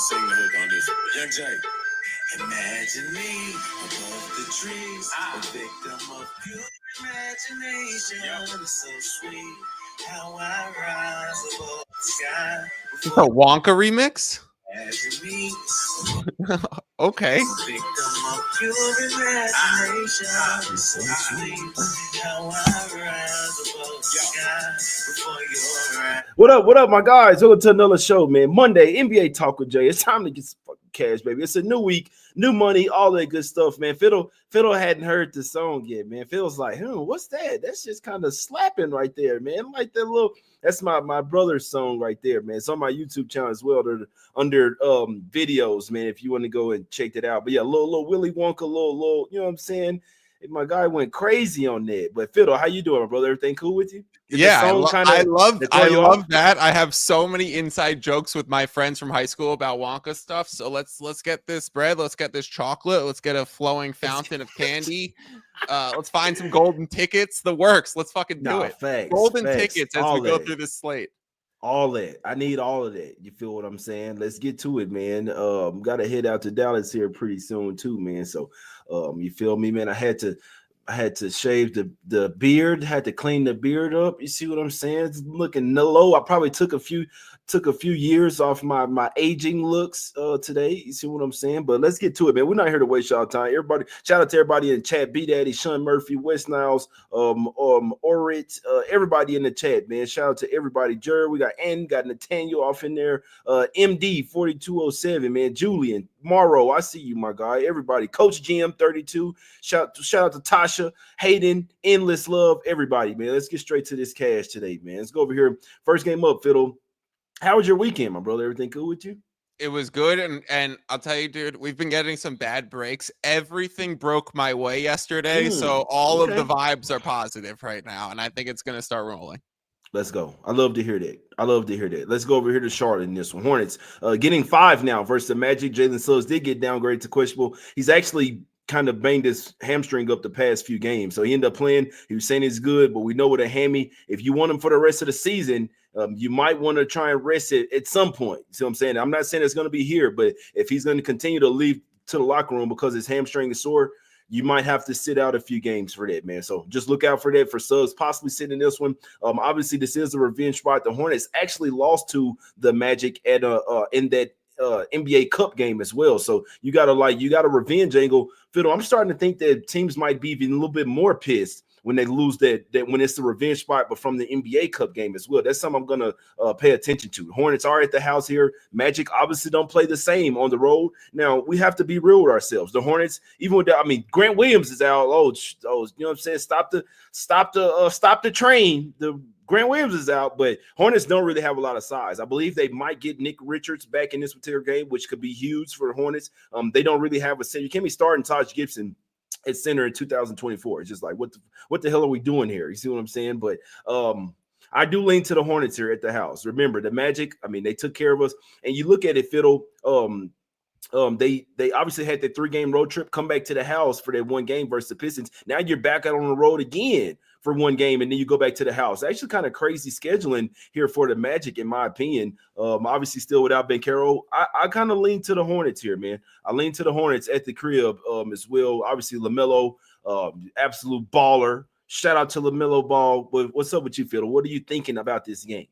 sing the hook on this one. Young Jay. Imagine me above the trees, a victim of pure imagination. It's so sweet how I rise above the sky. Is this a Wonka remix? Imagine me. Okay. Victim of pure imagination. It's so sweet how I rise above the sky before your eyes. What up, my guys? Welcome to another show, man. Monday, NBA Talk with Jay. It's time to get some fucking cash, baby. It's a new week, new money, all that good stuff, man. Fiddle hadn't heard the song yet, man. Fiddle's like, what's that? That's just kind of slapping right there, man. Like that little, that's my brother's song right there, man. It's on my YouTube channel as well. They're under videos, man, if you want to go and check that out. But yeah, little Willy Wonka, little, you know what I'm saying? My guy went crazy on that. But Fiddle, how you doing, my brother? Everything cool with you? I love that. I have so many inside jokes with my friends from high school about Wonka stuff. So let's get this bread, let's get this chocolate, let's get a flowing fountain of candy. Let's find some golden tickets. The works. Let's fucking do it. Golden tickets as we go through this slate. All that. I need all of that. You feel what I'm saying? Let's get to it, man. Got to head out to Dallas here pretty soon too, man. So you feel me, man? I had to shave the beard, had to clean the beard up. You see what I'm saying? It's looking low. I probably took a few years off my aging looks today. You see what I'm saying? But let's get to it, man. We're not here to waste y'all time. Everybody, shout out to everybody in the chat. B Daddy, Sean Murphy, West Niles, Orit, everybody in the chat, man. Shout out to everybody. Jared, we got Ann, got Nathaniel off in there. MD 4207, man. Julian, Morrow, I see you, my guy. Everybody, Coach GM 32. Shout out to Tasha, Hayden, Endless Love, everybody, man. Let's get straight to this cash today, man. Let's go over here. First game up, Fiddle. How was your weekend, my brother? Everything cool with you? It was good, and I'll tell you, dude, we've been getting some bad breaks. Everything broke my way yesterday, so all of the vibes are positive right now, and I think it's going to start rolling. Let's go. I love to hear that. Let's go over here to Charlotte in this one. Hornets getting 5 now versus the Magic. Jalen Suggs did get downgraded to questionable. He's actually kind of banged his hamstring up the past few games. So he ended up playing. He was saying he's good, but we know with a hammy, if you want him for the rest of the season, you might want to try and rest it at some point. You see what I'm saying? I'm not saying it's going to be here, but if he's going to continue to leave to the locker room because his hamstring is sore, you might have to sit out a few games for that, man. So just look out for that for Suggs possibly sitting in this one. Obviously, this is a revenge spot. The Hornets actually lost to the Magic at in that NBA Cup game as well. So you got a revenge angle. Fiddle, I'm starting to think that teams might be even a little bit more pissed when they lose that when it's the revenge spot, but from the NBA Cup game as well. That's something I'm going to pay attention to. Hornets are at the house here. Magic obviously don't play the same on the road. Now, we have to be real with ourselves. The Hornets, even with that, I mean, Grant Williams is out. You know what I'm saying? Stop the train. The Grant Williams is out, but Hornets don't really have a lot of size. I believe they might get Nick Richards back in this particular game, which could be huge for the Hornets. They don't really have a center. You can't be starting Taj Gibson at center in 2024. It's just like, what the hell are we doing here? You see what I'm saying? But I do lean to the Hornets here at the house. Remember, the Magic, I mean, they took care of us. And you look at it, Fiddle, they obviously had that 3-game road trip, come back to the house for that 1 game versus the Pistons. Now you're back out on the road again for 1 game, and then you go back to the house. Actually kind of crazy scheduling here for the Magic, in my opinion. Obviously still without Ben Carroll. I kind of lean to the Hornets here, man. I lean to the Hornets at the crib as well. Obviously LaMelo, absolute baller. Shout out to LaMelo Ball. What's up with you, Fiddle? What are you thinking about this game?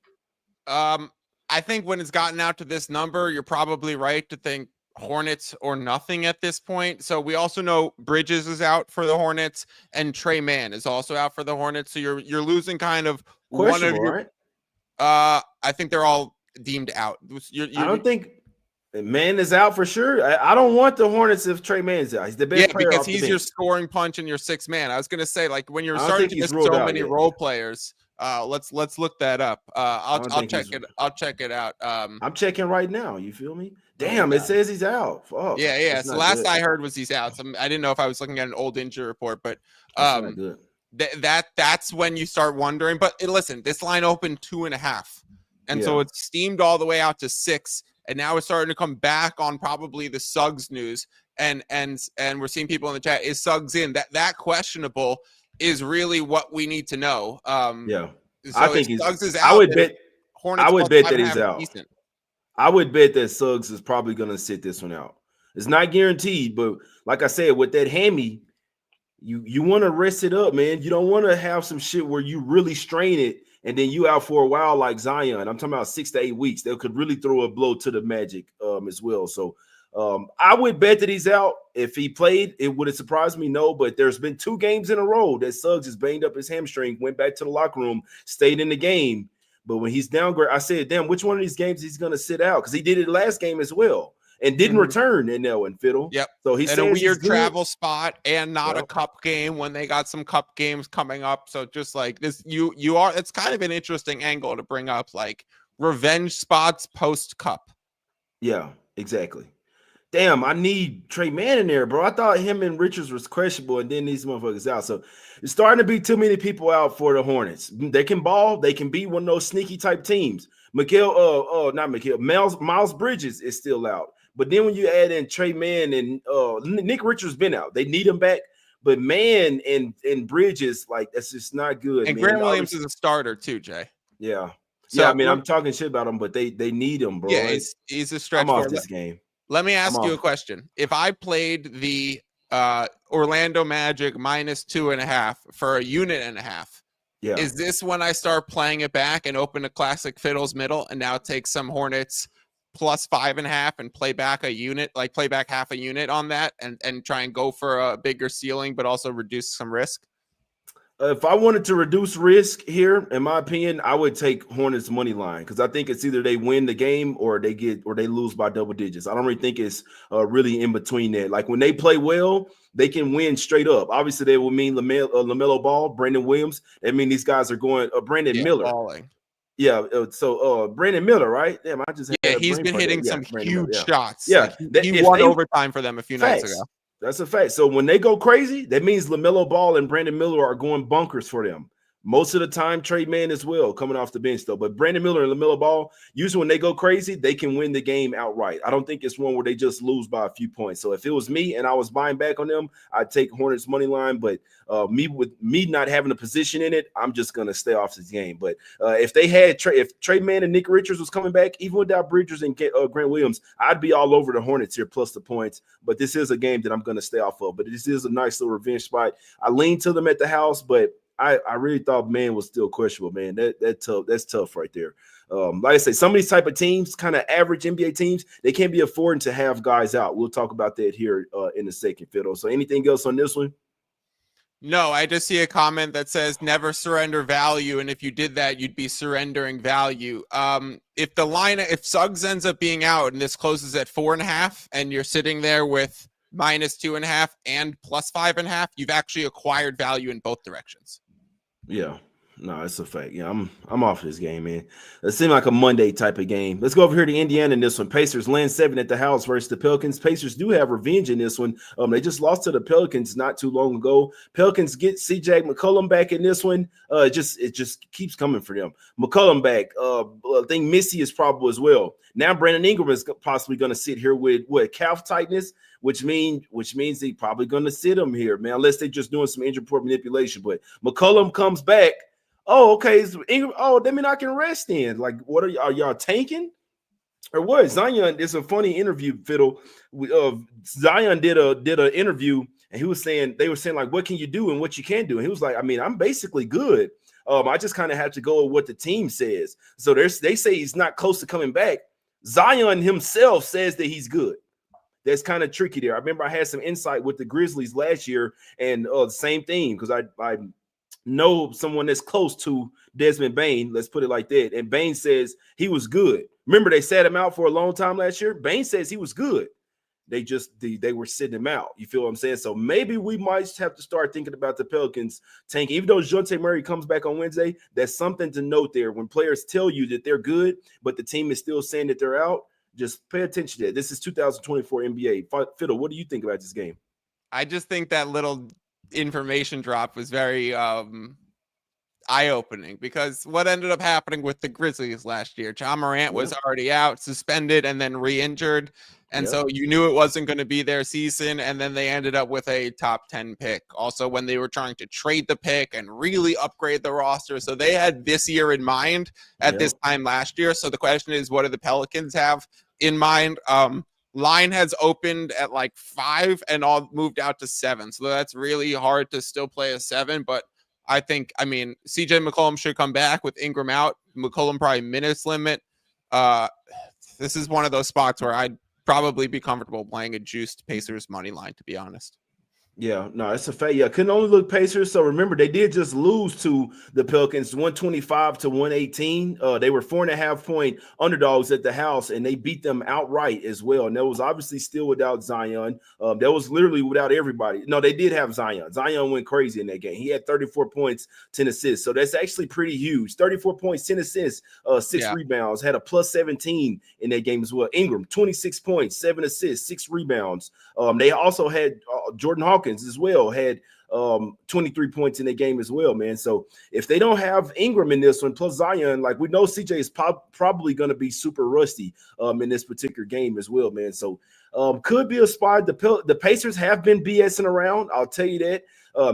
I think when it's gotten out to this number, you're probably right to think Hornets or nothing at this point. So we also know Bridges is out for the Hornets and Trey Mann is also out for the Hornets. So you're losing kind of one of your. Right? I think they're all deemed out. I don't think Mann is out for sure. I don't want the Hornets if Trey Mann's out. He's the best player because he's your scoring punch and your 6th man. I was gonna say, like, when you're starting to get so many role players. Let's look that up. I'll check it. I'll check it out. I'm checking right now. You feel me? Damn, it says he's out. Fuck. Yeah. So last I heard was he's out. So I didn't know if I was looking at an old injury report, but that's when you start wondering. But listen, this line opened 2.5, and so it's steamed all the way out to 6, and now it's starting to come back on probably the Suggs news, and we're seeing people in the chat. Is Suggs in? That questionable is really what we need to know. So I think Suggs is out. I would bet that he's out. I would bet that Suggs is probably going to sit this one out. It's not guaranteed, but like I said, with that hammy, you want to rest it up, man. You don't want to have some shit where you really strain it and then you out for a while like Zion. I'm talking about 6 to 8 weeks. They could really throw a blow to the Magic as well. So I would bet that he's out. If he played, it would have surprised me. No, but there's been 2 games in a row that Suggs has banged up his hamstring, went back to the locker room, stayed in the game. But when he's downgraded, I said, damn, which one of these games he's going to sit out? Because he did it last game as well and didn't return in Nell and Fiddle. Yep. So he said a weird travel spot and not Yep. a cup game when they got some cup games coming up. So just like this, you are, it's kind of an interesting angle to bring up, like revenge spots post cup. Yeah, exactly. Damn, I need Trey Mann in there, bro. I thought him and Richards was questionable, and then these motherfuckers out. So it's starting to be too many people out for the Hornets. They can ball. They can be one of those sneaky type teams. Miles Bridges is still out. But then when you add in Trey Mann and Nick Richards been out, they need him back. But Mann and Bridges, like, that's just not good. And man. Grant Williams is a starter too, Jay. Yeah. So, yeah, I mean, I'm talking shit about him, but they need him, bro. Yeah, he's a stretch. I'm off this game. Let me ask you a question. If I played the Orlando Magic -2.5 for a unit and a half, is this when I start playing it back and open a classic Fiddle's middle and now take some Hornets +5.5 and play back a unit, like play back half a unit on that and try and go for a bigger ceiling, but also reduce some risk? If I wanted to reduce risk here, in my opinion, I would take Hornets money line because I think it's either they win the game or they lose by double digits. I don't really think it's really in between that. Like when they play well, they can win straight up. Obviously, they will mean LaMelo Ball, Brandon Williams. That mean these guys are going. Brandon Miller. Balling. Yeah, so Brandon Miller, right? Damn, I just had he's been hitting some huge shots. Yeah, like he won overtime for them a few nights ago. That's a fact. So when they go crazy, that means LaMelo Ball and Brandon Miller are going bunkers for them. Most of the time, Trey Mann as well, coming off the bench, though. But Brandon Miller and LaMelo Ball, usually when they go crazy, they can win the game outright. I don't think it's one where they just lose by a few points. So if it was me and I was buying back on them, I'd take Hornets money line. But with me not having a position in it, I'm just going to stay off this game. But if they had if Trey Mann and Nick Richards was coming back, even without Bridges and Grant Williams, I'd be all over the Hornets here plus the points. But this is a game that I'm going to stay off of. But this is a nice little revenge spot. I lean to them at the house, but I really thought Mann was still questionable, man. That's tough right there. Like I say, some of these type of teams, kind of average NBA teams, they can't be affording to have guys out. We'll talk about that here in a second, Fiddle. So anything else on this one? No, I just see a comment that says never surrender value, and if you did that, you'd be surrendering value. If Suggs ends up being out and this closes at 4.5, and you're sitting there with -2.5 and +5.5, you've actually acquired value in both directions. Yeah, no, it's a fact. Yeah, I'm off this game, man. It seemed like a Monday type of game. Let's go over here to Indiana in this one. Pacers land 7 at the house versus the Pelicans. Pacers do have revenge in this one. They just lost to the Pelicans not too long ago. Pelicans get CJ McCollum back in this one. It just keeps coming for them. McCollum back. I think Missy is probable as well. Now Brandon Ingram is possibly going to sit here with calf tightness, which means they probably going to sit him here, man, unless they're just doing some injury report manipulation. But McCollum comes back. Oh, okay. So Ingram, that mean I can rest in. Like, what are y'all tanking? Or what? Zion, it's a funny interview, Fiddle. Zion did an interview, and they were saying, like, what can you do and what you can't do? And he was like, I mean, I'm basically good. I just kind of have to go with what the team says. So they say he's not close to coming back. Zion himself says that he's good. That's kind of tricky there. I remember I had some insight with the Grizzlies last year, and the same thing, because I know someone that's close to Desmond Bane, let's put it like that, and Bane says he was good. Remember, they sat him out for a long time last year? Bane says he was good. They were sitting him out. You feel what I'm saying? So maybe we might have to start thinking about the Pelicans tanking. Even though Dejounte Murray comes back on Wednesday, that's something to note there. When players tell you that they're good, but the team is still saying that they're out, just pay attention to that. This is 2024 NBA. Fiddle, what do you think about this game? I just think that little information drop was very eye-opening because what ended up happening with the Grizzlies last year, John Morant was Yep. already out, suspended, and then re-injured. And Yep. so you knew it wasn't going to be their season. And then they ended up with a top 10 pick. Also, when they were trying to trade the pick and really upgrade the roster. So they had this year in mind at this time last year. So the question is, what do the Pelicans have in mind? Line has opened at like 5 and all moved out to 7. So that's really hard to still play a 7. But I mean, CJ McCollum should come back with Ingram out. McCollum probably minutes limit. This is one of those spots where I'd probably be comfortable playing a juiced Pacers money line, to be honest. Yeah, no, it's a fact. Yeah, couldn't only look Pacers. So remember, they did just lose to the Pelicans 125 to 118. They were 4.5-point underdogs at the house, and they beat them outright as well. And that was obviously still without Zion. That was literally without everybody. No, they did have Zion. Zion went crazy in that game. He had 34 points, 10 assists. So that's actually pretty huge. 34 points, 10 assists, 6 rebounds. Had a plus 17 in that game as well. Ingram, 26 points, 7 assists, 6 rebounds. They also had Jordan Hawkins as well, had 23 points in the game as well, man. So if they don't have Ingram in this one, plus Zion, like we know CJ is probably going to be super rusty in this particular game as well, man. So could be a spot. The Pacers have been BSing around. I'll tell you that.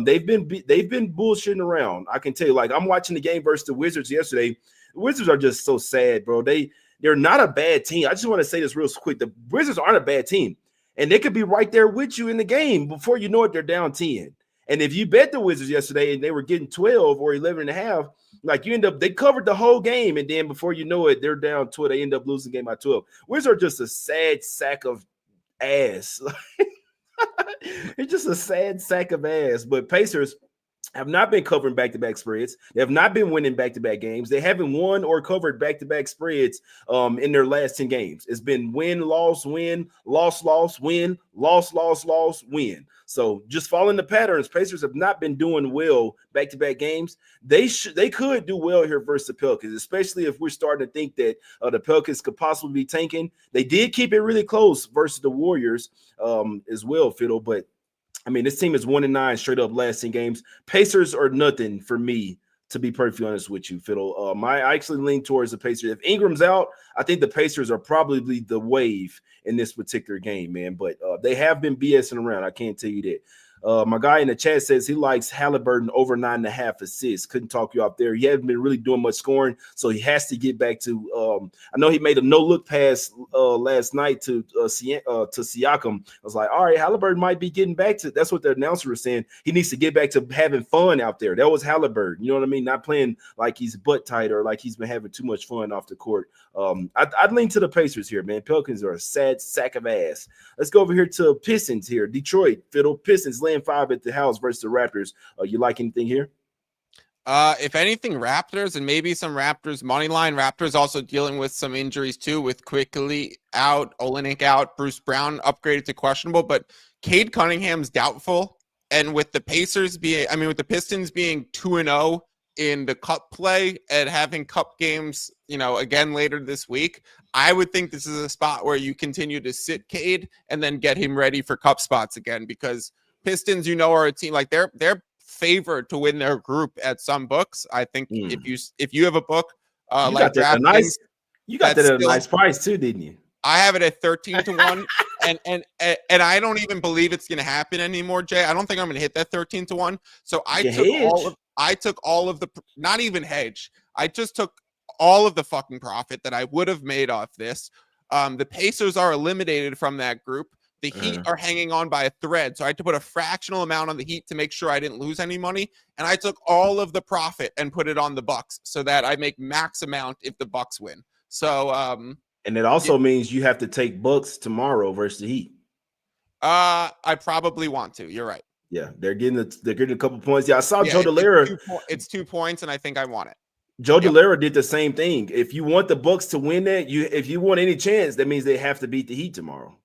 They've been bullshitting around. I can tell you, like I'm watching the game versus the Wizards yesterday. The Wizards are just so sad, bro. They're not a bad team. I just want to say this real quick. The Wizards aren't a bad team. And they could be right there with you in the game. Before you know it, they're down 10. And if you bet the Wizards yesterday and they were getting 12 or 11.5, like they covered the whole game. And then before you know it, they're down 12. They end up losing the game by 12. Wizards are just a sad sack of ass. It's just a sad sack of ass. But Pacers have not been covering back-to-back spreads. They have not been winning back-to-back games. They haven't won or covered back-to-back spreads in their last 10 games. It's been win, loss, win, loss, loss, win, loss, loss, loss, win. So just following the patterns, Pacers have not been doing well back-to-back games. They could do well here versus the Pelicans, especially if we're starting to think that the Pelicans could possibly be tanking. They did keep it really close versus the Warriors as well, Fiddle, but I mean, this team is 1-9 straight up last 10 games. Pacers are nothing for me, to be perfectly honest with you, Fiddle. I actually lean towards the Pacers. If Ingram's out, I think the Pacers are probably the wave in this particular game, man. But they have been BSing around. I can't tell you that. My guy in the chat says he likes Halliburton over 9.5 assists. Couldn't talk you out there. He hasn't been really doing much scoring, so he has to get back to. I know he made a no-look pass last night to Siakam. I was like, all right, Halliburton might be getting back to. That's what the announcer was saying. He needs to get back to having fun out there. That was Halliburton. You know what I mean? Not playing like he's butt tight or like he's been having too much fun off the court. I'd lean to the Pacers here, man. Pelicans are a sad sack of ass. Let's go over here to Pistons here. Detroit, Fiddle. Pistons laying 5 at the house versus the Raptors. You like anything here? If anything, Raptors and maybe some Raptors money line. Raptors also dealing with some injuries too, with Quickly out, Olenek out, Bruce Brown upgraded to questionable, but Cade Cunningham's doubtful. And with the Pistons being 2-0 in the cup play and having cup games, again later this week, I would think this is a spot where you continue to sit Cade and then get him ready for cup spots again, because Pistons, are a team like they're favored to win their group at some books. I think if you have a book like DraftKings, you got that at a nice price too, didn't you? I have it at 13-1, and I don't even believe it's going to happen anymore, Jay. I don't think I'm going to hit that 13-1. So I took all of the not even hedge. I just took all of the fucking profit that I would have made off this. The Pacers are eliminated from that group. The Heat are hanging on by a thread. So I had to put a fractional amount on the Heat to make sure I didn't lose any money. And I took all of the profit and put it on the Bucks so that I make max amount if the Bucks win. So, and it also means you have to take Bucks tomorrow versus the Heat. I probably want to. You're right. Yeah, they're getting a couple points. Yeah, I saw Joe Delera. It's 2 points, and I think I want it. Joe Delera did the same thing. If you want the Bucks to win that, if you want any chance, that means they have to beat the Heat tomorrow.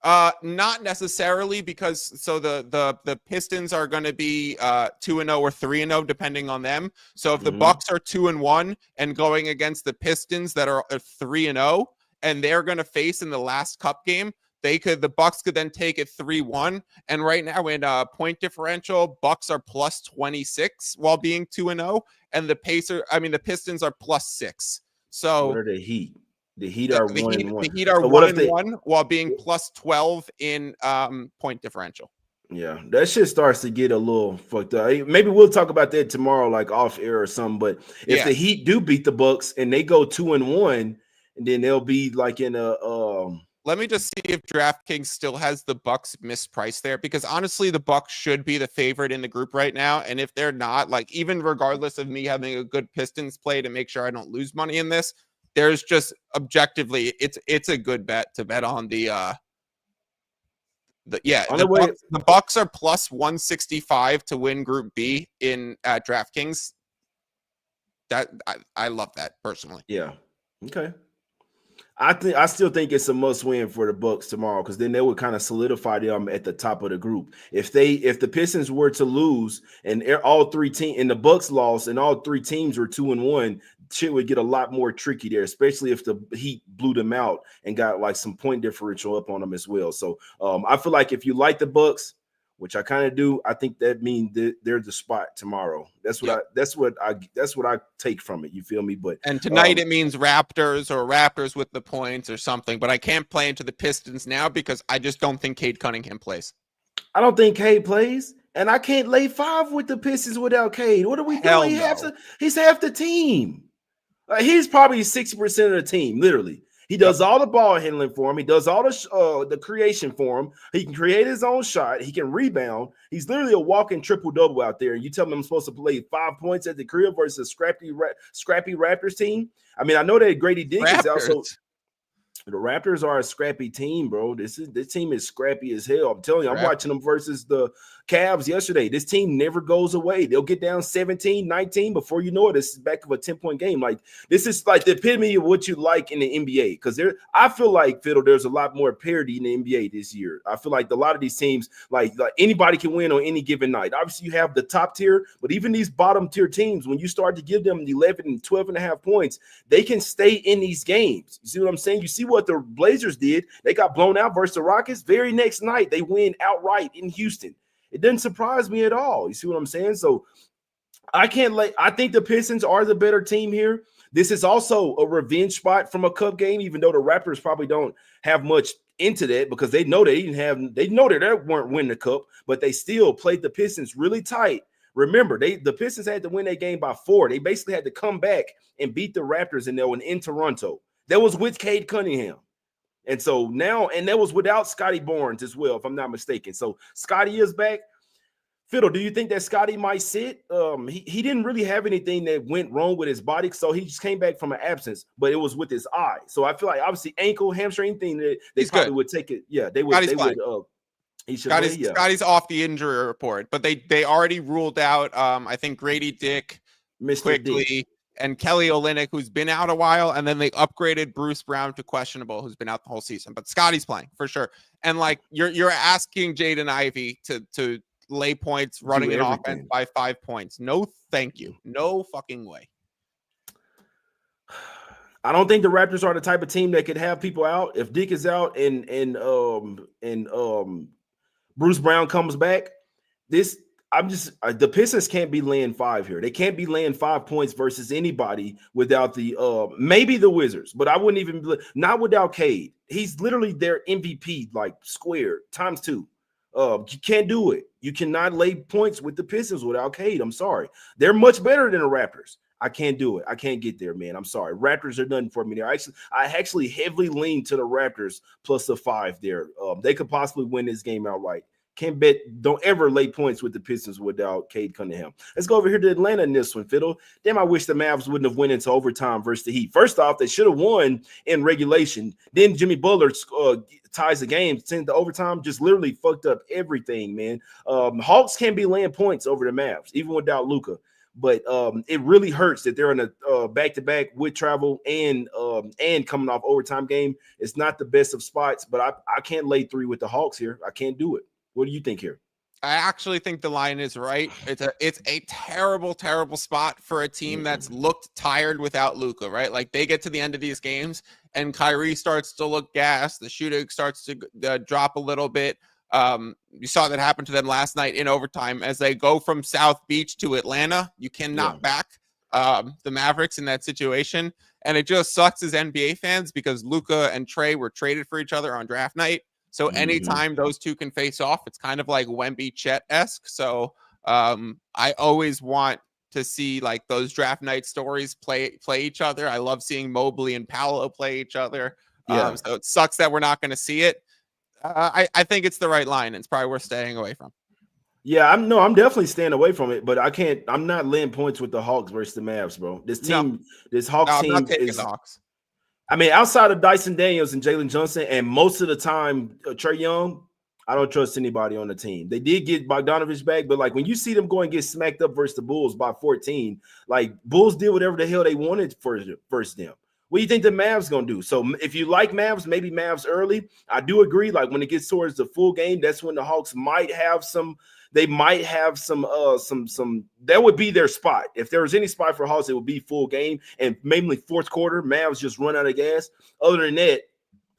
Not necessarily, because the Pistons are going to be 2-0 or 3-0 depending on them. So if the Bucks are 2-1 and going against the Pistons that are 3-0 and they're going to face in the last cup game, The Bucks could then take it 3-1. And right now in point differential, Bucks are plus 26 while being 2-0, and the Pistons are plus 6. So what are the Heat? The Heat are 1-1. The Heat are So what if 1-1 while being plus 12 in point differential. Yeah, that shit starts to get a little fucked up. Maybe we'll talk about that tomorrow, like off air or something. But if the Heat do beat the Bucks and they go 2-1, and then they'll be like in a Let me just see if DraftKings still has the Bucks mispriced there, because honestly, the Bucks should be the favorite in the group right now. And if they're not, like, even regardless of me having a good Pistons play to make sure I don't lose money in this, there's just objectively, it's a good bet to bet on the Bucks are plus 165 to win Group B in DraftKings. That I love that personally. Yeah. Okay. I still think it's a must win for the Bucks tomorrow, because then they would kind of solidify them at the top of the group. If the Pistons were to lose and all three teams and the Bucks lost and all three teams were 2-1, shit would get a lot more tricky there, especially if the Heat blew them out and got like some point differential up on them as well. So I feel like if you like the Bucks, which I kind of do, I think that means they're the spot tomorrow. That's what I take from it. You feel me? But tonight it means Raptors with the points or something. But I can't play into the Pistons now because I just don't think Cade Cunningham plays. I don't think Cade plays, and I can't lay 5 with the Pistons without Cade. What are we doing? No. He's half the team. He's probably 60% of the team, literally. He does all the ball handling for him. He does all the creation for him. He can create his own shot. He can rebound. He's literally a walking triple-double out there. And you tell me I'm supposed to play 5 points at the crib versus a scrappy Raptors team? I mean, I know that Grady Dick is also – the Raptors are a scrappy team, bro. This team is scrappy as hell. I'm telling you, I'm watching them versus the Cavs yesterday. This team never goes away. They'll get down 17, 19. Before you know it, it's back of a 10-point game. Like, this is like the epitome of what you like in the NBA. Because I feel like, Fiddle, there's a lot more parity in the NBA this year. I feel like a lot of these teams, like anybody can win on any given night. Obviously, you have the top tier, but even these bottom tier teams, when you start to give them 11 and 12 and a half points, they can stay in these games. You see what I'm saying? You see what the Blazers did. They got blown out versus the Rockets. Very next night, they win outright in Houston. It doesn't surprise me at all. You see what I'm saying? So I think the Pistons are the better team here. This is also a revenge spot from a cup game, even though the Raptors probably don't have much into that, because they know they weren't winning the cup, but they still played the Pistons really tight. Remember, the Pistons had to win that game by 4. They basically had to come back and beat the Raptors, and they were in Toronto. That was with Cade Cunningham. And so now, and that was without Scotty Barnes as well, if I'm not mistaken. So Scotty is back. Fiddle, do you think that Scotty might sit? He didn't really have anything that went wrong with his body, so he just came back from an absence, but it was with his eye. So I feel like obviously ankle, hamstring, anything that they probably would take it. Yeah, they would. Scotty's off the injury report, but they already ruled out. I think Grady Dick, Mr. quickly. Dick. And Kelly Olynyk, who's been out a while, and then they upgraded Bruce Brown to questionable, who's been out the whole season. But Scotty's playing for sure. And like you're asking Jaden Ivey to lay points running an offense by 5 points. No, thank you. No fucking way. I don't think the Raptors are the type of team that could have people out. If Dick is out and Bruce Brown comes back, the Pistons can't be laying 5 here. They can't be laying 5 points versus anybody without maybe the Wizards, but I wouldn't even not without Cade. He's literally their MVP, like squared times 2. You can't do it. You cannot lay points with the Pistons without Cade. I'm sorry. They're much better than the Raptors. I can't do it. I can't get there, man. I'm sorry. Raptors are nothing for me there. I actually heavily lean to the Raptors plus the 5 there. They could possibly win this game outright. Can't bet. Don't ever lay points with the Pistons without Cade Cunningham. Let's go over here to Atlanta in this one, Fiddle. Damn, I wish the Mavs wouldn't have went into overtime versus the Heat. First off, they should have won in regulation. Then Jimmy Butler ties the game, sent the overtime, just literally fucked up everything, man. Hawks can't be laying points over the Mavs, even without Luka. But it really hurts that they're in a back-to-back with travel and coming off overtime game. It's not the best of spots, but I can't lay 3 with the Hawks here. I can't do it. What do you think here? I actually think the line is right. It's a terrible, terrible spot for a team that's looked tired without Luka, right? Like they get to the end of these games and Kyrie starts to look gassed. The shooting starts to drop a little bit. You saw that happen to them last night in overtime as they go from South Beach to Atlanta. You cannot back the Mavericks in that situation. And it just sucks as NBA fans because Luka and Trey were traded for each other on draft night. So anytime those two can face off, it's kind of like Wemby Chet-esque. So I always want to see like those draft night stories play each other. I love seeing Mobley and Paolo play each other. So it sucks that we're not going to see it. I think it's the right line. It's probably worth staying away from. Yeah, I'm definitely staying away from it, but I'm not laying points with the Hawks versus the Mavs, bro. This Hawks team is. The Hawks. I mean, outside of Dyson Daniels and Jalen Johnson, and most of the time, Trae Young, I don't trust anybody on the team. They did get Bogdanovich back, but like when you see them go and get smacked up versus the Bulls by 14, like Bulls did whatever the hell they wanted versus them. What do you think the Mavs gonna do? So if you like Mavs, maybe Mavs early. I do agree. Like when it gets towards the full game, that's when the Hawks might have some. They might have some. That would be their spot. If there was any spot for Hawks, it would be full game and mainly fourth quarter. Mavs just run out of gas. Other than that,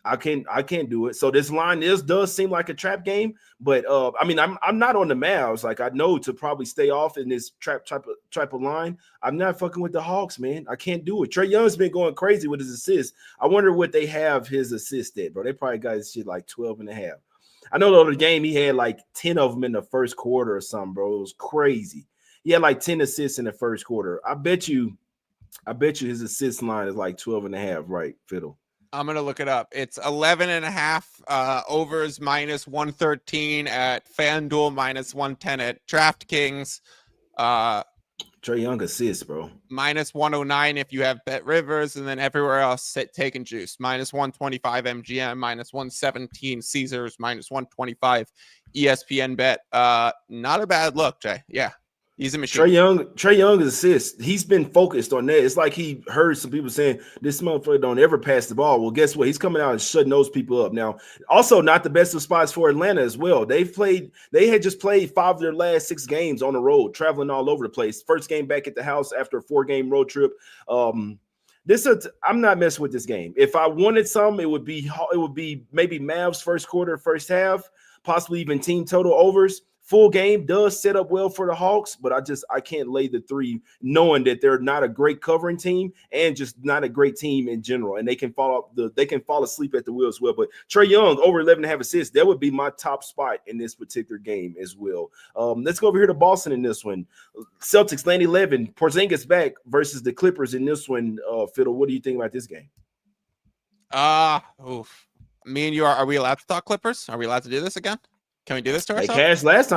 I can't do it. So this line does seem like a trap game, but I mean I'm not on the Mavs. Like I know to probably stay off in this trap type of line. I'm not fucking with the Hawks, man. I can't do it. Trae Young's been going crazy with his assists. I wonder what they have his assist at, bro. They probably got his shit like 12 and a half. I know the other game he had like 10 of them in the first quarter or something, bro. It was crazy. He had like 10 assists in the first quarter. I bet you his assist line is like 12 and a half, right, Fiddle? I'm going to look it up. It's 11 and a half, overs minus 113 at FanDuel, minus 110 at DraftKings. Trae Young assists, bro. Minus 109 if you have Bet Rivers, and then everywhere else taking juice. Minus 125 MGM, minus 117 Caesars, minus 125 ESPN Bet. Not a bad look, Jay. Yeah. He's a machine. Trae Young assists. He's been focused on that. It's like he heard some people saying this motherfucker don't ever pass the ball. Well, guess what? He's coming out and shutting those people up. Now, also not the best of spots for Atlanta as well. They had just played 5 of their last 6 games on the road, traveling all over the place. First game back at the house after a 4-game road trip. I'm not messing with this game. If I wanted some, it would be maybe Mavs first quarter, first half, possibly even team total overs. Full game does set up well for the Hawks, but I can't lay the 3 knowing that they're not a great covering team and just not a great team in general. And they can fall asleep at the wheel as well. But Trae Young over 11.5 assists, that would be my top spot in this particular game as well. Let's go over here to Boston in this one. Celtics lane 11, Porzingis back versus the Clippers in this one. Fiddle, what do you think about this game? Me and you are we allowed to talk Clippers? Are we allowed to do this again? Can we do this to ourselves? They cashed last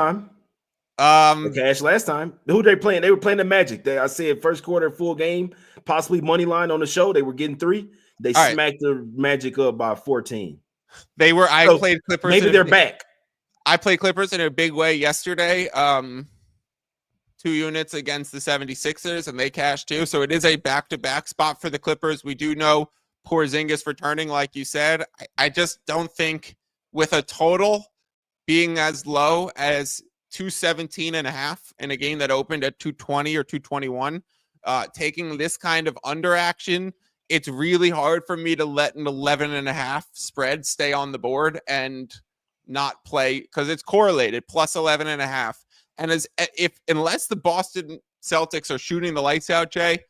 time. Who they playing? They were playing the Magic. I said first quarter, full game, possibly money line on the show. They were getting 3. They smacked the Magic up by 14. I played Clippers. Maybe they're back. I played Clippers in a big way yesterday. 2 units against the 76ers, and they cashed too. So it is a back-to-back spot for the Clippers. We do know Porzingis returning, like you said. I just don't think with a total being as low as 217.5 in a game that opened at 220 or 221, taking this kind of under action, it's really hard for me to let an 11.5 spread stay on the board and not play because it's correlated plus 11.5. And unless the Boston Celtics are shooting the lights out, Jay,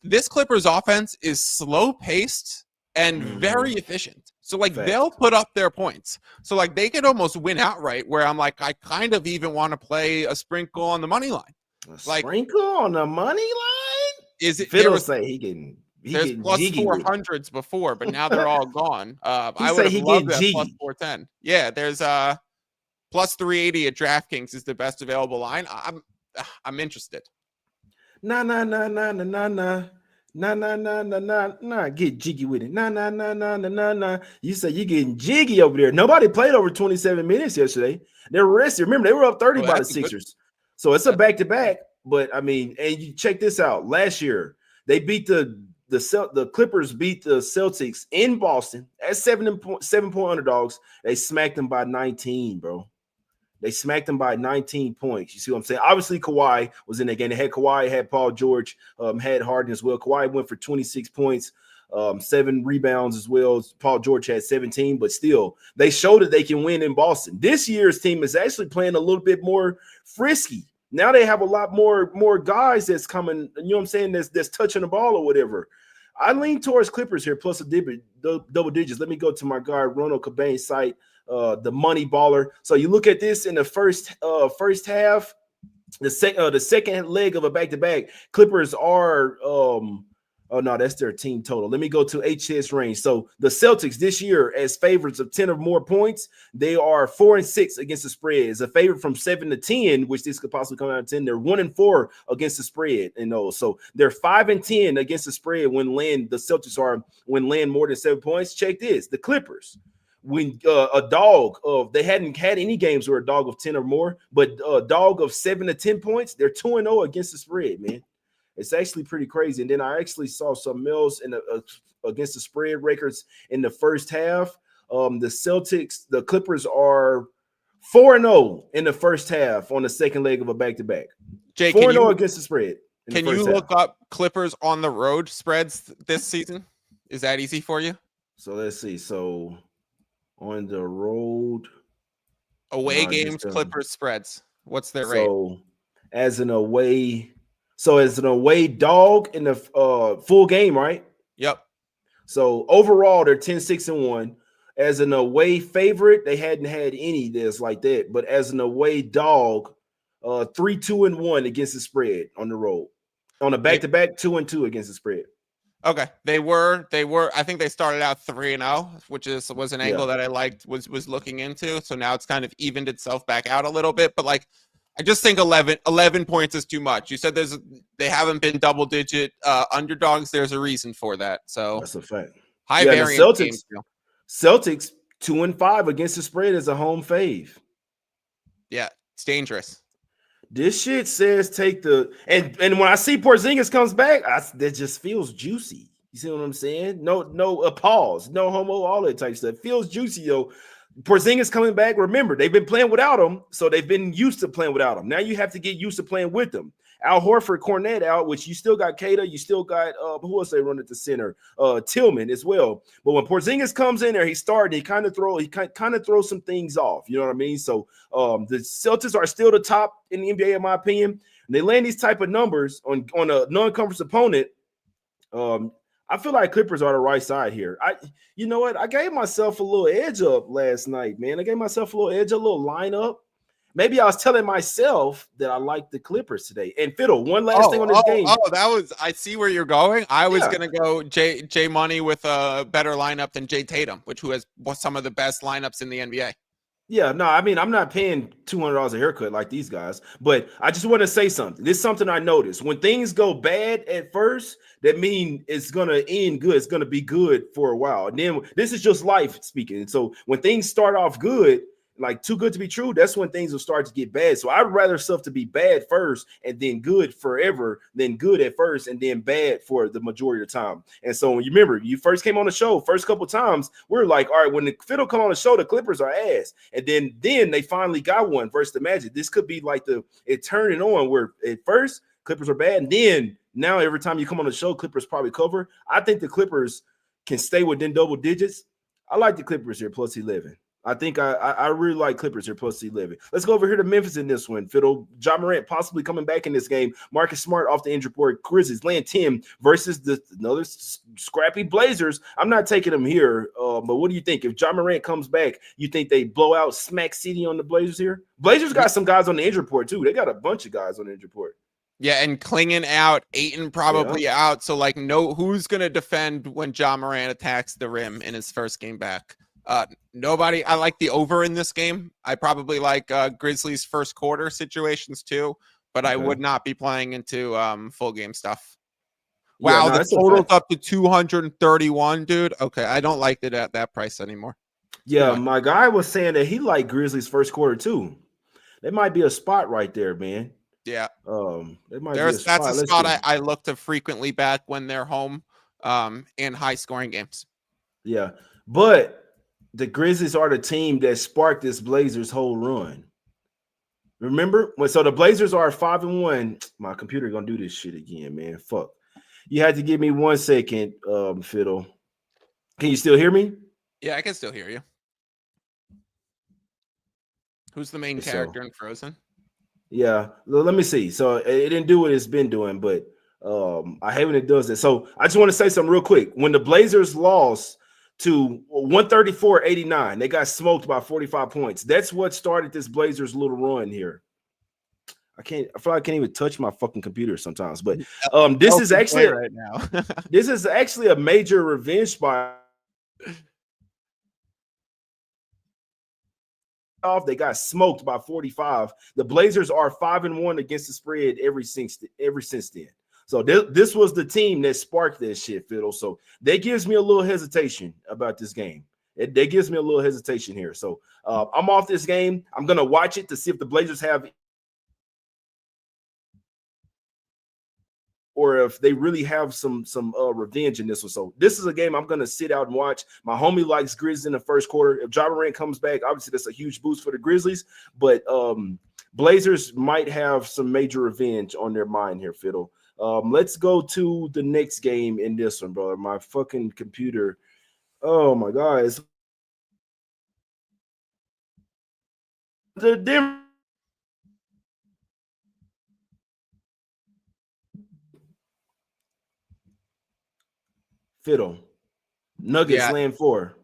this Clippers offense is slow paced and very efficient. So like they'll put up their points. So like they could almost win outright where I'm like, I kind of even want to play a sprinkle on the money line. Sprinkle on the money line? Is it Fiddle say he getting there's plus 400s before, but now they're all gone. I would have loved that plus 410. Yeah, there's plus 380 at DraftKings is the best available line. I'm interested. Nah. Get jiggy with it. Nah. You say you getting jiggy over there. Nobody played over 27 minutes yesterday. They're rested. Remember, they were up 30 by the Sixers. So it's a back-to-back. But I mean, and you check this out. Last year, they beat the Clippers beat the Celtics in Boston as 7-point underdogs. They smacked them by 19, bro. They smacked them by 19 points. You see what I'm saying? Obviously, Kawhi was in that game. They had Kawhi, had Paul George, had Harden as well. Kawhi went for 26 points, 7 rebounds as well. Paul George had 17, but still, they showed that they can win in Boston. This year's team is actually playing a little bit more frisky. Now they have a lot more guys that's coming, you know what I'm saying, that's touching the ball or whatever. I lean towards Clippers here, plus a double digits. Let me go to my guy, Ronald Cabane's site, the Money Baller. So you look at this in the first half, the second leg of a back-to-back. Clippers are oh no, that's their team total. Let me go to HS range. So the Celtics this year, as favorites of 10 or more points, they are 4-6 against the spread. As a favorite from 7 to 10, which this could possibly come out of 10, they're 1-4 against the spread. And those, so they're 5-10 against the spread when the Celtics are land more than 7 points. Check this: the Clippers, when a dog of they hadn't had any games where a dog of 10 or more, but a dog of 7 to 10 points, they're 2-0 against the spread, man. It's actually pretty crazy. And then I actually saw some mills in against the spread records in the first half. The Clippers are 4-0 in the first half on the second leg of a back-to-back. Jay, 4-0 against the spread. Can you look up Clippers on the road spreads this season? Is that easy for you? So let's see. So on the road, away games, Clippers spreads. What's their rate? So as an away dog in the full game, right? Yep. So overall, they're 10-6-1. As an away favorite, they hadn't had any that's like that. But as an away dog, 3-2-1 against the spread on the road. On a back-to-back, 2-2 against the spread. Okay. They were. I think they started out 3-0, which was an angle that I liked, was looking into. So now it's kind of evened itself back out a little bit. But like, I just think 11 points is too much. You said they haven't been double-digit underdogs. There's a reason for that. So that's a fact. High variance. Celtics 2-5 against the spread is a home fave. Yeah, it's dangerous. This shit says take the and when I see Porzingis comes back, that just feels juicy. You see what I'm saying? No pause, no homo, all that type stuff. Feels juicy, yo. Porzingis coming back. Remember, they've been playing without him, so they've been used to playing without him. Now you have to get used to playing with them. Al Horford, Cornette out, which you still got Kata, you still got who else they run at the center? Tillman as well. But when Porzingis comes in there, he kind of throws some things off. You know what I mean? So the Celtics are still the top in the NBA, in my opinion. And they land these type of numbers on a non-conference opponent. I feel like Clippers are the right side here. You know what? I gave myself a little edge up last night, man. I gave myself a little lineup. Maybe I was telling myself that I like the Clippers today. And Fiddle, one last thing on this game. I see where you're going. I was gonna go J Money with a better lineup than Jay Tatum, who has some of the best lineups in the NBA. Yeah, no, I mean, I'm not paying $200 a haircut like these guys, but I just want to say something. This is something I noticed. When things go bad at first, that means it's going to end good. It's going to be good for a while. And then this is just life speaking. So when things start off good, like too good to be true, that's when things will start to get bad. So I'd rather stuff to be bad first and then good forever than good at first and then bad for the majority of the time. And so when you remember, you first came on the show, first couple of times, we're like, all right, when the Fiddle come on the show, the Clippers are ass. And then they finally got one versus the Magic. This could be like it turning on where at first Clippers are bad. And then now every time you come on the show, Clippers probably cover. I think the Clippers can stay within double digits. I like the Clippers here, plus 11. I think I really like Clippers here, plus 11. Let's go over here to Memphis in this one. Fiddle, Ja Morant possibly coming back in this game. Marcus Smart off the injury report. Grizzlies laying 10 versus another scrappy Blazers. I'm not taking them here, but what do you think? If Ja Morant comes back, you think they blow out Smack City on the Blazers here? Blazers got some guys on the injury report, too. They got a bunch of guys on the injury report. Yeah, and Klingon out, Ayton probably out. So, like, who's going to defend when Ja Morant attacks the rim in his first game back? Nobody. I like the over in this game. I probably like Grizzlies first quarter situations too, but I would not be playing into full game stuff. Wow, the total's up to 231, dude. Okay, I don't like it at that price anymore. Yeah, my guy was saying that he liked Grizzlies first quarter too. That might be a spot right there, man. Yeah. That's a spot I look to frequently back when they're home in high scoring games. Yeah, but the Grizzlies are the team that sparked this Blazers whole run. Remember? So the Blazers are 5-1. My computer gonna do this shit again, man. Fuck. You had to give me 1 second, Fiddle. Can you still hear me? Yeah, I can still hear you. Who's the main character in Frozen? Yeah, let me see. So it didn't do what it's been doing, but I hate when it does it. So I just want to say something real quick. When the Blazers lost to 134-89, they got smoked by 45 points. That's what started this Blazers little run here. I feel like I can't even touch my fucking computer sometimes. But this is actually right now. This is actually a major revenge spot. They got smoked by 45. The Blazers are 5-1 against the spread ever since then. So this was the team that sparked that shit, Fiddle. So that gives me a little hesitation about this game. That gives me a little hesitation here. So I'm off this game. I'm gonna watch it to see if the Blazers have, or if they really have some revenge in this one. So this is a game I'm going to sit out and watch. My homie likes Grizzlies in the first quarter. If Ja Morant comes back, obviously that's a huge boost for the Grizzlies. But Blazers might have some major revenge on their mind here, Fiddle. Let's go to the next game in this one, brother. My fucking computer. Oh, my God. It's the Denver. Fiddle. Nuggets land 4.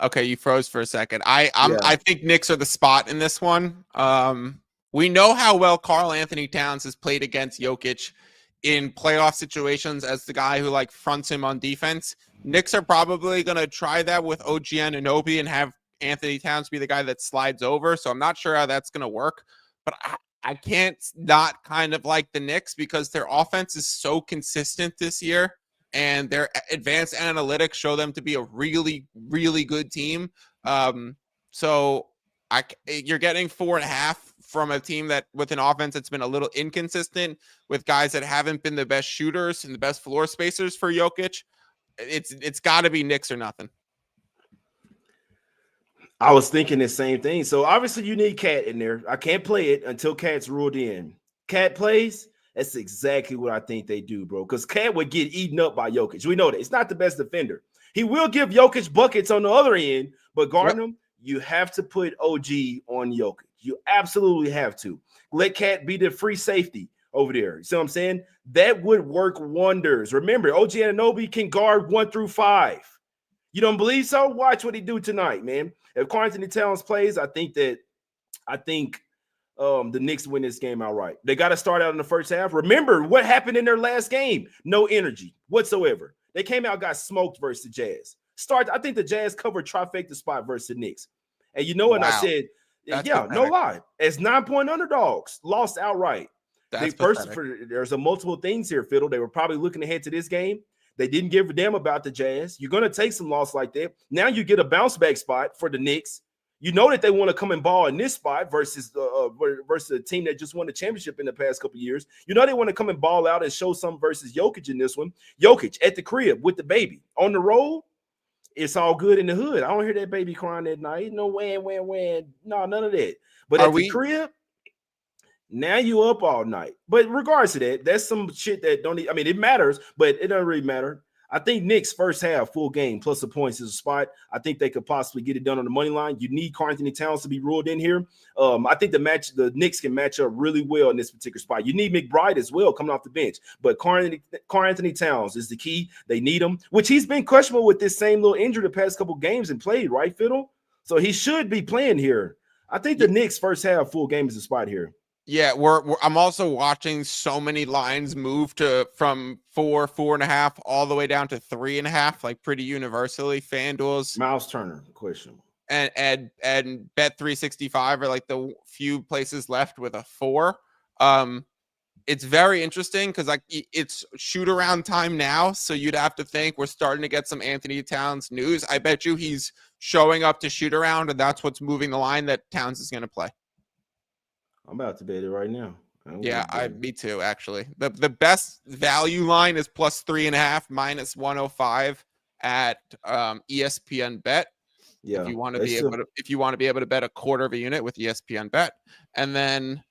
Okay, you froze for a second. I think Knicks are the spot in this one. We know how well Karl Anthony Towns has played against Jokic in playoff situations as the guy who like fronts him on defense. Knicks are probably going to try that with OG Anunoby and have Anthony Towns be the guy that slides over. So I'm not sure how that's going to work, but I can't not kind of like the Knicks because their offense is so consistent this year. And their advanced analytics show them to be a really, really good team. So you're getting 4.5 from a team that with an offense that's been a little inconsistent, with guys that haven't been the best shooters and the best floor spacers for Jokic. It's got to be Knicks or nothing. I was thinking the same thing. So obviously you need Cat in there. I can't play it until Cat's ruled in. Cat plays. That's exactly what I think they do, bro. Because Cat would get eaten up by Jokic. We know that. It's not the best defender. He will give Jokic buckets on the other end, but guarding him, you have to put OG on Jokic. You absolutely have to. Let Cat be the free safety over there. You see what I'm saying? That would work wonders. Remember, OG Anunoby can guard 1 through 5. You don't believe so? Watch what he do tonight, man. If Karl Anthony Towns plays, I think the Knicks win this game outright. They got to start out in the first half. Remember what happened in their last game? No energy whatsoever. They came out, got smoked versus the Jazz. I think the Jazz covered trifecta spot versus the Knicks. And you know what I said? That's pathetic. No lie. As 9-point underdogs, lost outright. There's a multiple things here, Fiddle. They were probably looking ahead to this game. They didn't give a damn about the Jazz. You're going to take some loss like that. Now you get a bounce back spot for the Knicks. You know that they want to come and ball in this spot versus a team that just won the championship in the past couple of years. You know they want to come and ball out and show some versus Jokic in this one. Jokic at the crib with the baby. On the road, it's all good in the hood. I don't hear that baby crying at night. No wham. No, none of that. But at the crib, now you up all night. But regardless of that, that's some shit that it matters, but it doesn't really matter. I think Knicks first half full game plus the points is a spot. I think they could possibly get it done on the money line. You need Karl Anthony Towns to be ruled in here. I think the Knicks can match up really well in this particular spot. You need McBride as well coming off the bench, but Karl Anthony Towns is the key. They need him, which he's been questionable with this same little injury the past couple games and played, right, Fiddle? So he should be playing here. I think the Knicks first half full game is a spot here. Yeah, I'm also watching so many lines move from 4.5 all the way down to 3.5, like pretty universally. FanDuel's Miles Turner question and Bet365 are like the few places left with a 4. It's very interesting because like it's shoot around time now, so you'd have to think we're starting to get some Anthony Towns news. I bet you he's showing up to shoot around, and that's what's moving the line that Towns is going to play. I'm about to bet it right now. Me too, actually. The best value line is plus 3.5, minus 105 at ESPN Bet. Yeah, if you want to they be still. able to bet a quarter of a unit with ESPN Bet, and then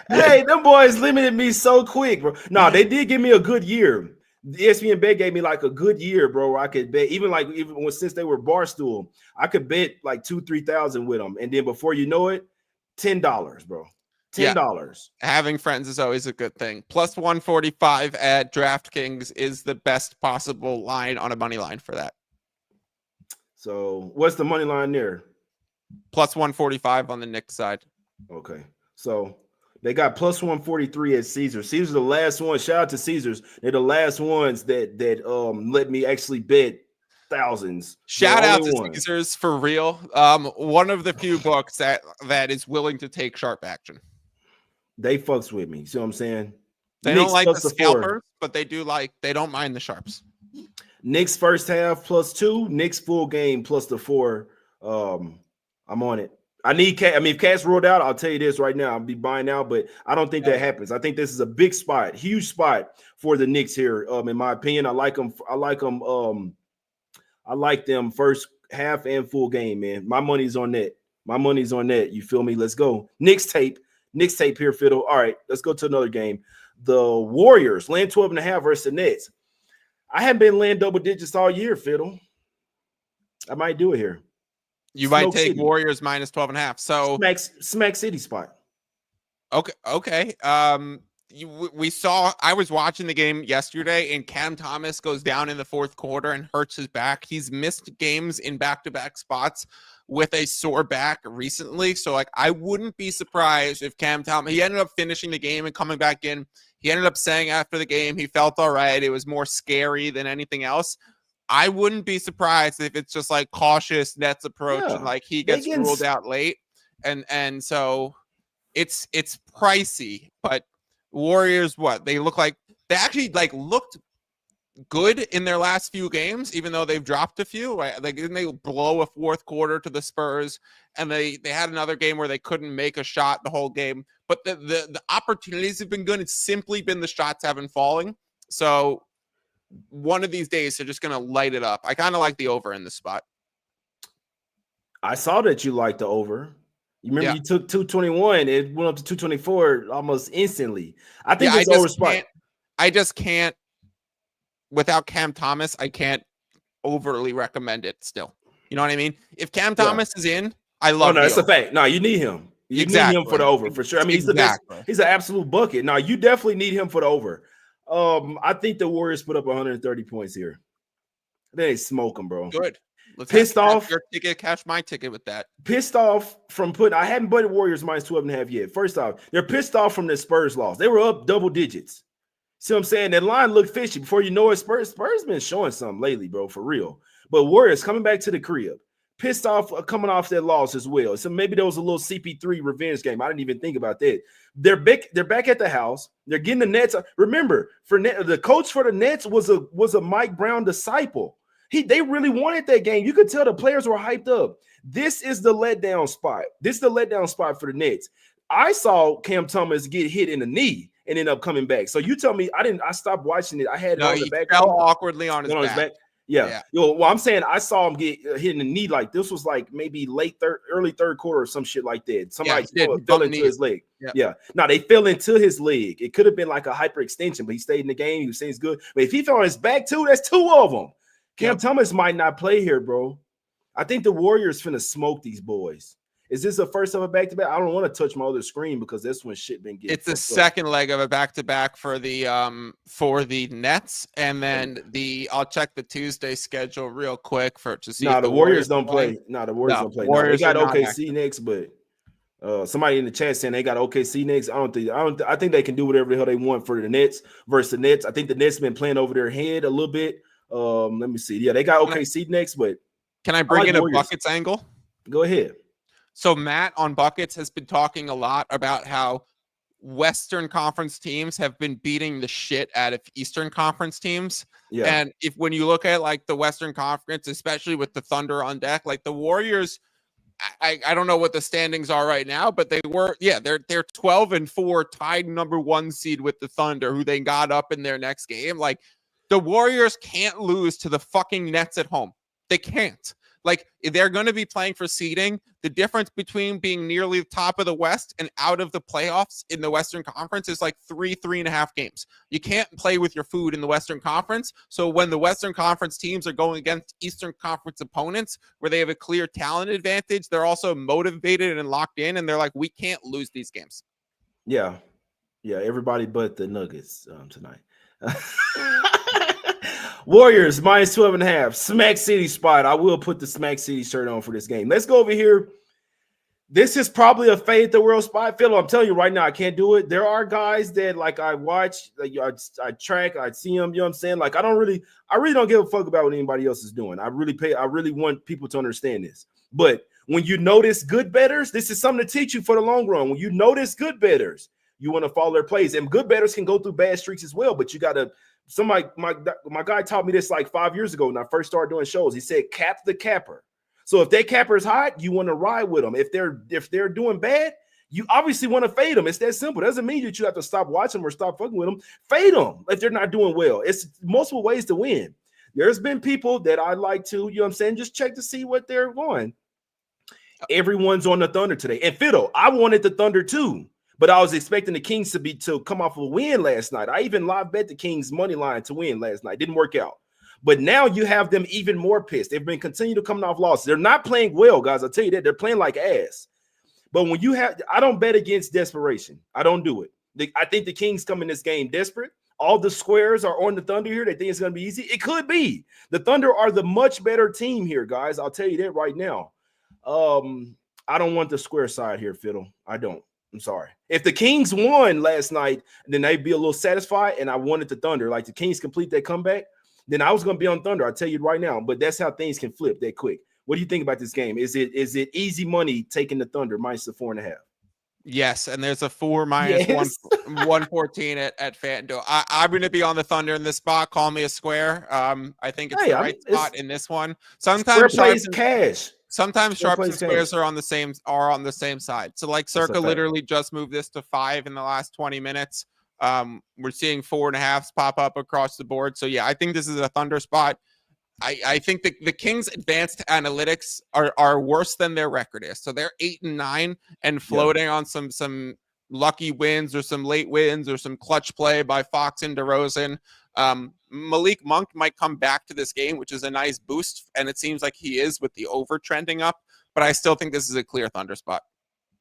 Hey, them boys limited me so quick, bro. No, they did give me a good year. The ESPN Bet gave me like a good year, bro. Where I could bet even when since they were Barstool, I could bet like 2,000-3,000 with them, and then before you know it, $10, bro. yeah, $10. having friends is always a good thing. Plus 145 at DraftKings is the best possible line on a money line for that. So what's the money line there? Plus 145 on the Knicks side. Okay, so they got plus 143 at Caesars. Caesars the last one. Shout out to Caesars. They're the last ones that let me actually bet thousands. Shout out to Caesars for real. One of the few books that is willing to take sharp action. They fucks with me. See what I'm saying? They Knicks don't like plus the scalpers, but they don't mind the sharps. Knicks first half +2, Knicks full game plus the 4. I'm on it. I need if Cat's rolled out, I'll tell you this right now. I'll be buying out, but I don't think that happens. I think this is a big spot, huge spot for the Knicks here. In my opinion, I like them. I like them first half and full game, man. My money's on that. You feel me? Let's go. Knicks tape here, Fiddle. All right, let's go to another game. The Warriors laying 12.5 versus the Nets. I haven't been laying double digits all year, Fiddle. I might do it here. You might take Warriors minus 12.5. So Smack City spot. Okay. I was watching the game yesterday, and Cam Thomas goes down in the fourth quarter and hurts his back. He's missed games in back-to-back spots with a sore back recently. So like, I wouldn't be surprised if Cam Thomas, he ended up finishing the game and coming back in. He ended up saying after the game, he felt all right. It was more scary than anything else. I wouldn't be surprised if it's just like cautious Nets approach and like he gets ruled out late. And so it's pricey, but Warriors, they actually looked good in their last few games, even though they've dropped a few. Right? Like, didn't they blow a fourth quarter to the Spurs? And they had another game where they couldn't make a shot the whole game. But the opportunities have been good. It's simply been the shots haven't falling. So one of these days they're just going to light it up. I kind of like the over in this spot. I saw that you liked the over. You remember you took 221. It went up to 224 almost instantly. I think it's over spot. I just can't. Without Cam Thomas, I can't overly recommend it still. You know what I mean? If Cam Thomas is in, I love it. Oh, no, that's a fact. No, you need him. You need him for the over, for sure. I mean, he's the best. He's an absolute bucket. No, you definitely need him for the over. I think the Warriors put up 130 points here. They smoke them, bro. Good. Pissed off. Your ticket, cash my ticket with that. Pissed off from I hadn't betted Warriors minus 12.5 yet. First off, they're pissed off from the Spurs loss. They were up double digits. See what I'm saying? That line looked fishy. Before you know it, Spurs been showing something lately, bro, for real. But Warriors coming back to the crib. Pissed off coming off that loss as well. So maybe there was a little CP3 revenge game. I didn't even think about that. They're back at the house. They're getting the Nets. Remember, the coach for the Nets was a Mike Brown disciple. They really wanted that game. You could tell the players were hyped up. This is the letdown spot. This is the letdown spot for the Nets. I saw Cam Thomas get hit in the knee and end up coming back. So you tell me I stopped watching it. I had it on the back. He fell awkwardly on his back. Yeah. Well, I'm saying I saw him get hit in the knee. Like this was like maybe early third quarter or some shit like that. Somebody fell into his leg. Yeah. No, they fell into his leg. It could have been like a hyperextension, but he stayed in the game. He was saying it's good. But if he fell on his back too, that's two of them. Cam Thomas might not play here, bro. I think the Warriors finna smoke these boys. Is this the first of a back-to-back? I don't want to touch my other screen because that's when shit been getting. It's the second leg of a back-to-back for the Nets, and then I'll check the Tuesday schedule real quick to see. The Warriors don't play. The Warriors don't play. They got OKC next, but somebody in the chat saying they got OKC next. I think they can do whatever the hell they want for the Nets versus the Nets. I think the Nets been playing over their head a little bit. Let me see. Yeah, they got OKC next, but can I bring in a buckets angle? Go ahead. So Matt on Buckets has been talking a lot about how Western Conference teams have been beating the shit out of Eastern Conference teams. Yeah. And when you look at like the Western Conference, especially with the Thunder on deck, like the Warriors, I don't know what the standings are right now, but they're 12-4, tied number 1 seed with the Thunder, who they got up in their next game. Like the Warriors can't lose to the fucking Nets at home. They can't. Like, they're going to be playing for seeding. The difference between being nearly the top of the West and out of the playoffs in the Western Conference is like 3.5 games. You can't play with your food in the Western Conference. So when the Western Conference teams are going against Eastern Conference opponents where they have a clear talent advantage, they're also motivated and locked in, and they're like, we can't lose these games. Yeah. Everybody but the Nuggets tonight. Warriors minus 12.5. Smack City spot. I will put the Smack City shirt on for this game. Let's go over here. This is probably a fade the world spot. Phil, I'm telling you right now, I can't do it. There are guys that like I watch, like I track, I see them. You know what I'm saying? Like I really don't give a fuck about what anybody else is doing. I really want people to understand this. But when you notice good bettors, this is something to teach you for the long run. When you notice good bettors, you want to follow their plays. And good bettors can go through bad streaks as well. But you got to. Somebody, my guy taught me this like 5 years ago when I first started doing shows. He said, cap the capper. So if that capper is hot, you want to ride with them. If they're doing bad, you obviously want to fade them. It's that simple. It doesn't mean that you have to stop watching them or stop fucking with them. Fade them if they're not doing well. It's multiple ways to win. There's been people that I like to, you know what I'm saying, just check to see what they're going. Everyone's on the Thunder today. And Fiddle, I wanted the Thunder too. But I was expecting the Kings to come off a win last night. I even live bet the Kings money line to win last night. Didn't work out. But now you have them even more pissed. They've been continuing to come off losses. They're not playing well, guys. I'll tell you that. They're playing like ass. But when you have, I don't bet against desperation. I don't do it. I think the Kings come in this game desperate. All the squares are on the Thunder here. They think it's going to be easy. It could be. The Thunder are the much better team here, guys. I'll tell you that right now. I don't want the square side here, Fiddle. I don't. I'm sorry. If the Kings won last night, then they'd be a little satisfied, and I wanted the Thunder. Like the Kings complete that comeback, then I was going to be on Thunder. I'll tell you right now. But that's how things can flip that quick. What do you think about this game? Is it easy money taking the Thunder minus the 4.5? Yes, and there's a 4 minus Yes. 114 at FanDuel. I'm going to be on the Thunder in this spot. Call me a square. I think it's the right spot in this one. Sometimes plays cash. Sometimes sharps and squares are on the same side. So like Circa literally just moved this to 5 in the last 20 minutes. We're seeing 4.5s pop up across the board. So yeah, I think this is a Thunder spot. I think the Kings' advanced analytics are worse than their record is. So they're 8-9 and floating on some lucky wins or some late wins or some clutch play by Fox and DeRozan. Malik Monk might come back to this game, which is a nice boost, and it seems like he is with the over trending up. But I still think this is a clear Thunder spot.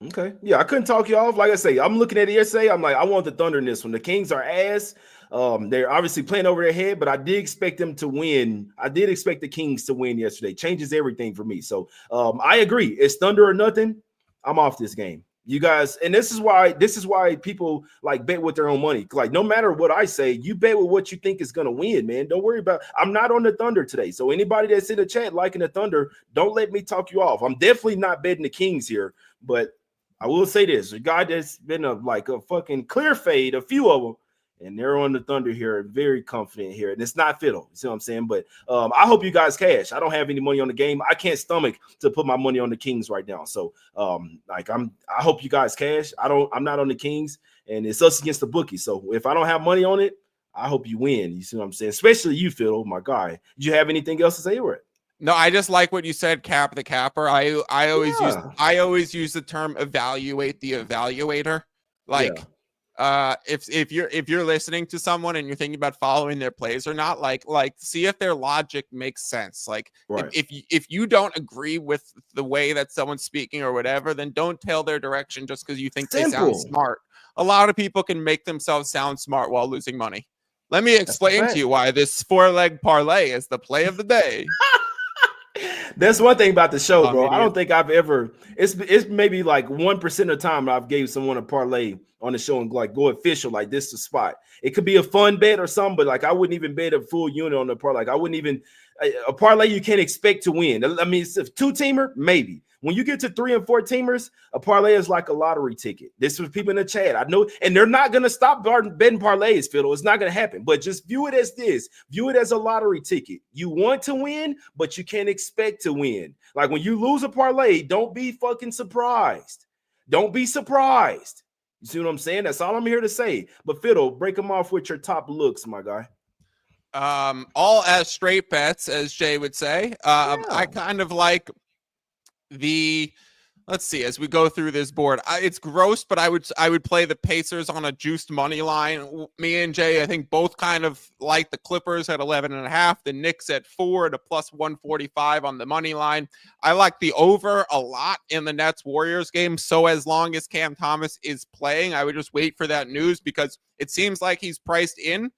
Okay. Yeah, I couldn't talk you off. Like I say, I'm looking at it yesterday. I'm like, I want the Thunder in this one. The Kings are ass. They're obviously playing over their head, but I did expect them to win. I did expect the Kings to win yesterday. Changes everything for me. So I agree. It's Thunder or nothing. I'm off this game. You guys, and this is why people like bet with their own money. Like no matter what I say, you bet with what you think is gonna win, man. Don't worry about. I'm not on the Thunder today. So anybody that's in the chat liking the Thunder, don't let me talk you off. I'm definitely not betting the Kings here, but I will say this: a guy that's been a fucking clear fade, a few of them, and they're on the Thunder here, very confident here. And it's not Fiddle, you see what I'm saying? But I hope you guys cash. I don't have any money on the game. I can't stomach to put my money on the Kings right now. So I hope you guys cash. I'm not on the Kings, and it's us against the bookies. So if I don't have money on it, I hope you win. You see what I'm saying? Especially you, Fiddle, my guy. Did you have anything else to say over it? No, I just like what you said, cap the capper. I always use the term evaluate the evaluator. Like if you're listening to someone and you're thinking about following their plays or not, like see if their logic makes sense. Like if you don't agree with the way that someone's speaking or whatever, then don't tell their direction just because you think they sound smart. A lot of people can make themselves sound smart while losing money. Let me explain to you why this 4-leg parlay is the play of the day. That's one thing about the show, bro. I don't think I've ever. It's maybe like 1% of the time I've gave someone a parlay on the show and like go official, like this is the spot. It could be a fun bet or something, but like I wouldn't even bet a full unit on the parlay. Like I wouldn't even a parlay you can't expect to win. I mean, it's a 2-teamer, maybe. When you get to 3 and 4 teamers, a parlay is like a lottery ticket. This was people in the chat. I know, and they're not going to stop betting parlays, Fiddle. It's not going to happen. But just view it as this. View it as a lottery ticket. You want to win, but you can't expect to win. Like when you lose a parlay, don't be fucking surprised. Don't be surprised. You see what I'm saying? That's all I'm here to say. But Fiddle, break them off with your top looks, my guy. All as straight bets, as Jay would say. I kind of like the. Let's see, as we go through this board, it's gross, but I would play the Pacers on a juiced money line. Me and Jay, I think, both kind of like the Clippers at 11.5, the Knicks at 4 at a plus 145 on the money line. I like the over a lot in the Nets Warriors game. So as long as Cam Thomas is playing, I would just wait for that news because it seems like he's priced in,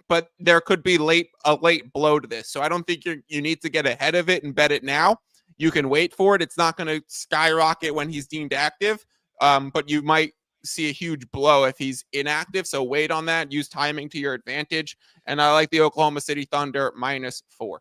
but there could be a late blow to this. So I don't think you need to get ahead of it and bet it now. You can wait for it. It's not going to skyrocket when he's deemed active, but you might see a huge blow if he's inactive. So wait on that. Use timing to your advantage. And I like the Oklahoma City Thunder -4.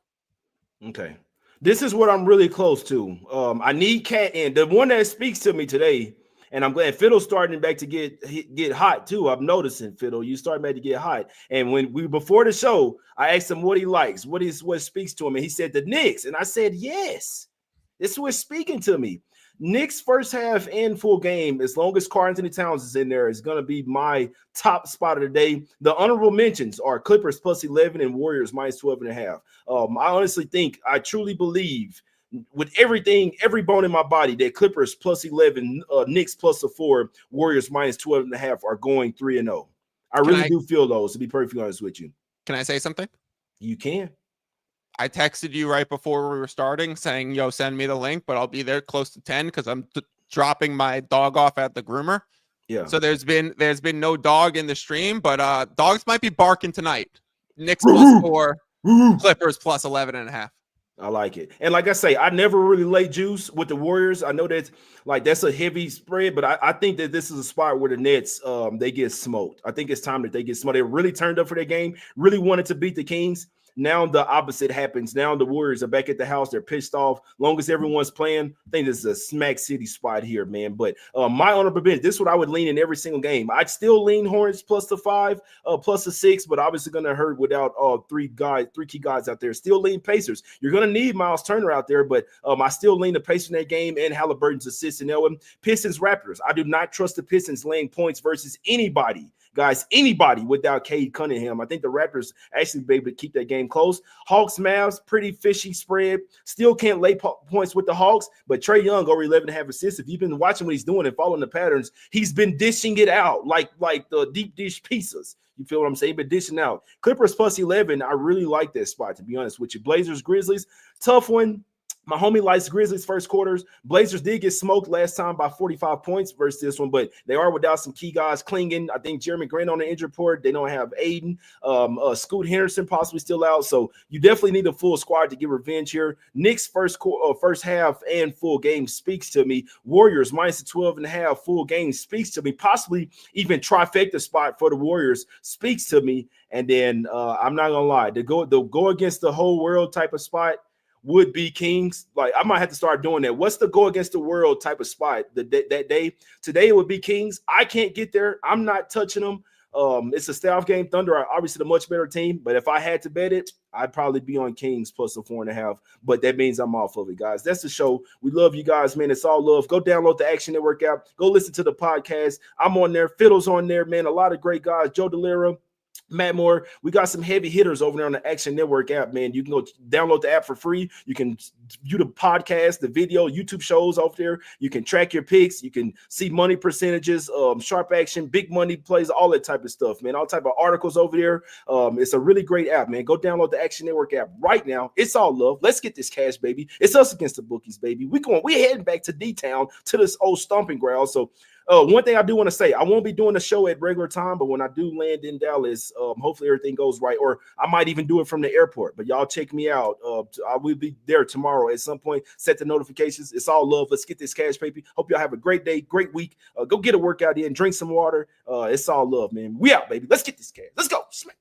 Okay. This is what I'm really close to. I need Cat in. The one that speaks to me today, and I'm glad Fiddle's starting back to get hot too. I'm noticing, Fiddle, you starting back to get hot. And when before the show, I asked him what he likes, what speaks to him, and he said the Knicks. And I said, yes. This is what's speaking to me. Knicks first half and full game, as long as Karl Anthony Towns is in there, is going to be my top spot of the day. The honorable mentions are Clippers +11 and Warriors -12.5. I honestly think, I truly believe with everything, every bone in my body, that Clippers +11, Knicks +4, Warriors -12.5 are going 3-0. I really do feel those, to be perfectly honest with you. Can I say something? You can. I texted you right before we were starting saying, yo, send me the link, but I'll be there close to 10 because I'm dropping my dog off at the groomer. Yeah. So there's been no dog in the stream, but dogs might be barking tonight. Knicks +4, Clippers +11.5. I like it. And like I say, I never really lay juice with the Warriors. I know that's a heavy spread, but I think that this is a spot where the Nets, they get smoked. I think it's time that they get smoked. They really turned up for their game, really wanted to beat the Kings. Now the opposite happens. Now the Warriors are back at the house. They're pissed off. Long as everyone's playing, I think this is a smack city spot here, man. But my honorable mention, this is what I would lean in every single game. I'd still lean Hornets +5, +6, but obviously going to hurt without three key guys out there. Still lean Pacers. You're going to need Miles Turner out there, but I still lean the Pacers in that game and Halliburton's assist in Elwin. Pistons Raptors. I do not trust the Pistons laying points versus anybody. Guys, anybody without Cade Cunningham. I think the Raptors actually be able to keep that game close. Hawks, Mavs, pretty fishy spread. Still can't lay points with the Hawks, but Trae Young over 11.5 assists. If you've been watching what he's doing and following the patterns, he's been dishing it out like the deep dish pizzas. You feel what I'm saying? But dishing out. Clippers +11, I really like that spot, to be honest with you. Blazers, Grizzlies, tough one. My homie likes Grizzlies first quarters. Blazers did get smoked last time by 45 points versus this one, but they are without some key guys. Klingen, I think Jeremy Grant on the injury report. They don't have Aiden. Scoot Henderson possibly still out. So you definitely need a full squad to get revenge here. Knicks first half and full game speaks to me. Warriors -12.5 full game speaks to me. Possibly even trifecta spot for the Warriors speaks to me. And then I'm not gonna lie, the go against the whole world type of spot would be Kings. Like, I might have to start doing that. What's the go against the world type of spot that day? Today it would be Kings. I can't get there. I'm not touching them. It's a staff game. Thunder are obviously the much better team, but if I had to bet it, I'd probably be on Kings +4.5. But that means I'm off of it, guys. That's the show. We love you guys, man. It's all love. Go download the Action Network app. Go listen to the podcast. I'm on there. Fiddle's on there, man. A lot of great guys. Joe DeLira, Matt Moore, we got some heavy hitters over there on the Action Network app, man. You can go download the app for free. You can view the podcast, the video, YouTube shows over there. You can track your picks. You can see money percentages, sharp action, big money plays, all that type of stuff, man. All type of articles over there. It's a really great app, man. Go download the Action Network app right now. It's all love. Let's get this cash, baby. It's us against the bookies, baby. We're heading back to D-Town, to this old stomping ground. So one thing I do want to say, I won't be doing the show at regular time, but when I do land in Dallas, hopefully everything goes right, or I might even do it from the airport. But y'all check me out. I will be there tomorrow at some point. Set the notifications. It's all love. Let's get this cash, baby. Hope y'all have a great day, great week. Go get a workout in, drink some water. It's all love, man. We out, baby. Let's get this cash. Let's go. Smack.